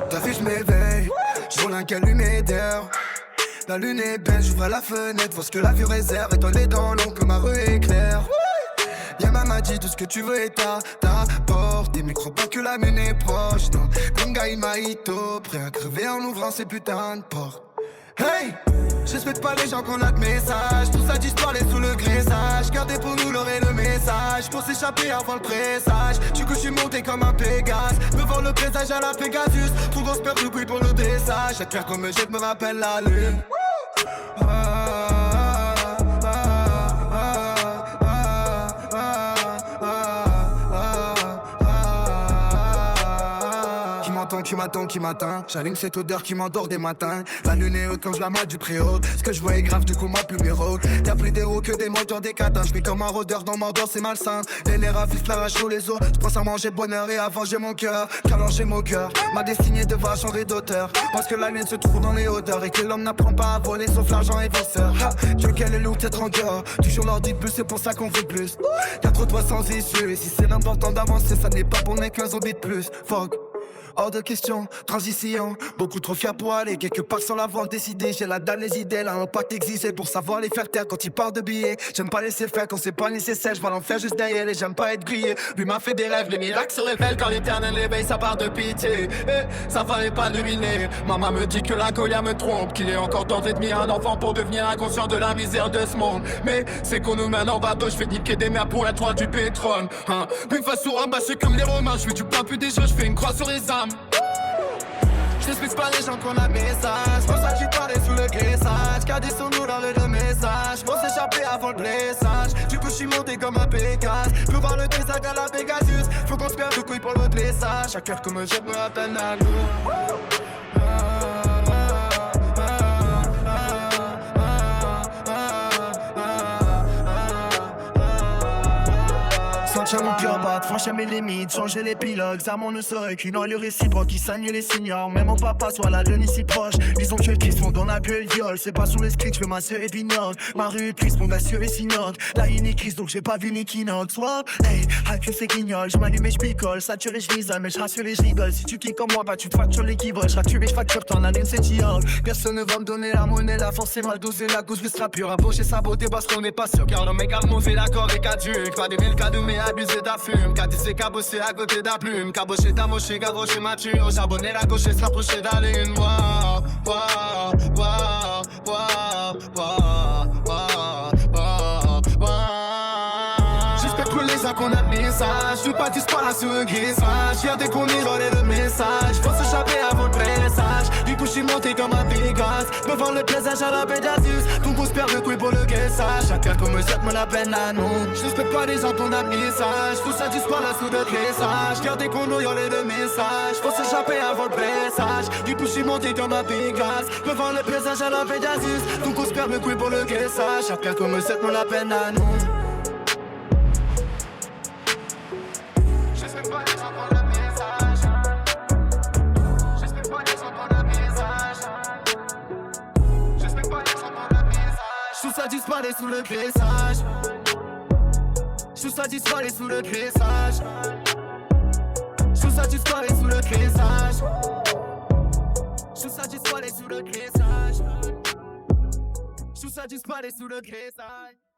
T'as vu, je m'éveille, je roule un calumet d'air. La lune est belle, j'ouvre la fenêtre, vois ce que la vie réserve. Étoilé dans l'ombre, ma rue est claire. Y'a m'a dit tout ce que tu veux et t'apportes. Des micros pas que la mine est proche. Non, Gringa il m'a hito, prêt à crever en ouvrant ces putains de portes. Hey, je respecte pas les gens qu'on a de messages. Tout ça d'histoire est sous le grésage. Gardez pour nous l'or et le message. Pour s'échapper avant le présage. Du coup je suis monté comme un Pégase. Me vend le présage à la Pégasus. Trop grosse perte de bruit pour le dressage. Chaque pierre qu'on me jette me rappelle la lune. Qui m'atteint, j'allume cette odeur qui m'endort des matins. La lune est haute quand je la mate du préau. Ce que je vois est grave, du coup ma plume est rôle. Y'a plus d'héros que des moteurs des catins. J'mets comme un rôdeur dans mon dos, c'est malsain. Les nerfs à vif, l'arrache sous les os. J'pense à manger bonheur et à venger mon cœur. Calancher mon cœur, ma destinée devra changer d'auteur. Parce que la lune se trouve dans les hauteurs. Et que l'homme n'apprend pas à voler sauf l'argent et vaisseur. Dieu qu'elle est lourde, être en cœur. Toujours leur dit plus, c'est pour ça qu'on veut plus. Y'a trop de voix sans issue. Et si c'est l'important d'avancer, ça n'est pas pour n'est qu'un zombie de plus. Fuck. Hors de question, transition. Beaucoup trop fier pour aller quelque part sans l'avoir décidé. J'ai la dalle, les idées, l'impact existe pour savoir les faire taire quand ils parlent de billets. J'aime pas laisser faire quand c'est pas nécessaire. J'vois l'enfer juste derrière et j'aime pas être grillé. Lui m'a fait des rêves, les miracles se révèlent quand l'éternel éveille sa part de pitié. Ça fallait pas deviner. Maman me dit que la colère me trompe, qu'il est encore tenté de mis un enfant pour devenir inconscient de la misère de ce monde. Mais c'est qu'on nous mène en bateau, j'fais niquer des mers pour être roi du pétrole. Puis face au ramassé comme les Romains, j'fais du pain puis des jeux, j'fais une croix sur les âmes. Je t'explique pas les gens qu'on a message. Pour ça que j'y parlais sous le glissage. Car des sons nous dans le message. Pour s'échapper avant le blessage. Du coup j'suis monté comme un Pégase. Peux voir le désagre à la Pégasus. Faut qu'on se perde de couilles pour le blessage. Chaque cœur que me jette me rappelle la lune. Sentir mon cœur battre, franchir mes limites, changer les pilotes. Armand ne serait qu'une oeil réciproque qui saigne les signaux. Même mon papa soit la lune ici proche. Disons que le kiss font dans la gueule viol. C'est pas sous les scripts, j'fais ma sœur et vignoble. Ma rue est triste, mon assuré signote. La ligne est crise donc j'ai pas vu l'équinoxe. Wow, hey, hype c'est guignol. J'm'allume et j'picole, saturé j'vise, mais j'rassure et j'rigole. Si tu kicks comme moi, bah tu te factures l'équivoque. J'rature et j'facture ton année, c'est tiol. Personne ne va me donner la monnaie, la force est mal dosée. La gauche sera pure, approcher sa beauté parce qu'on n'est pas sûr. Car l'homme est calme, mauvais l'accord est caduque. Pas d'aimer le cadeau mais abuser ta fume. Qu'a dit c'est cabossé à côté d'un plume. Caboché ta moché, gavroché mature. Charbonné la gauche et se rapprocher d'aller une wow, wow, wow, wow, wow, wow, wow. J'espère tous les ans qu'on a de messages. Je pas disparaître sur un glissage. Y'a des qu'on est le message. Faut s'échapper avant le pressage. Du coup j'suis monté comme un Pégase. Me vend le plaisage à la Pégasus. Ton pouce perd de couilles pour le guessage. Chacun comme me jette me la peine la non. J'respecte pas les gens qu'on a de message. Tout ça disparaît là sous le dressage. Gardez qu'on nous y'en le message. Faut s'échapper avant le pressage. Du coup j'suis monté comme un Pégase. Me vend le plaisage à la Pégasus. Ton pouce perd de couilles pour le guessage. Chacun comme me jette me la peine la non. Tout ça disparaît sous le dressage. Tout ça disparaît sous le dressage. Tout ça disparaît sous le dressage. Tout ça disparaît sous le dressage. Tout ça disparaît sous le dressage.